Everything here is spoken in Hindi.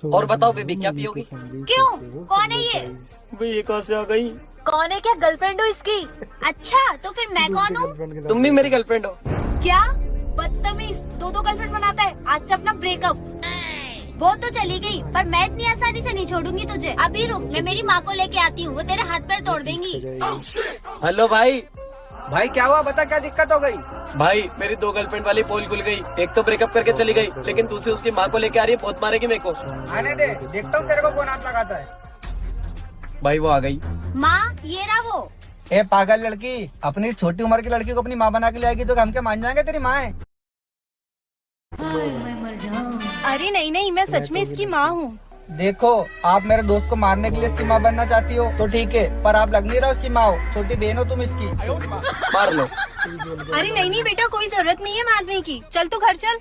और बताओ बेबी क्या पियोगी? क्यों? कौन है ये? भाई ये कहाँ से आ गई? कौन है? क्या गर्लफ्रेंड हो इसकी? अच्छा तो फिर मैं कौन हूँ? तुम भी मेरी गर्लफ्रेंड हो। क्या बदतमीज, दो गर्लफ्रेंड बनाता है। आज से अपना ब्रेकअप। वो तो चली गई पर मैं इतनी आसानी से नहीं छोड़ूंगी तुझे। अभी रुक, मैं मेरी माँ को लेके आती हूँ, वो तेरे हाथ पैर तोड़ देंगी। हेलो भाई। भाई क्या हुआ, बता क्या दिक्कत हो गई? भाई मेरी 2 गर्लफ्रेंड वाली पोल खुल गई। एक तो ब्रेकअप करके चली गई, लेकिन दूसरी उसकी माँ को लेके आ रही है, बहुत मारेगी मेरे को। आने दे, देखता हूँ तेरे को कौन हाथ लगाता है। भाई वो आ गई। माँ ये रहा वो। ए पागल लड़की, अपनी छोटी उम्र की लड़की को अपनी माँ बना के लाएगी तो हम क्या मान जाएंगे तेरी माँ है? अरे नहीं नहीं, मैं सच में इसकी माँ हूँ। देखो, आप मेरे दोस्त को मारने के लिए इसकी माँ बनना चाहती हो तो ठीक है, पर आप लग नहीं रहा उसकी माँ हो, छोटी बहन हो तुम इसकी। मार लो। अरे नहीं नहीं बेटा, कोई जरूरत नहीं है मारने की। चल तू घर चल।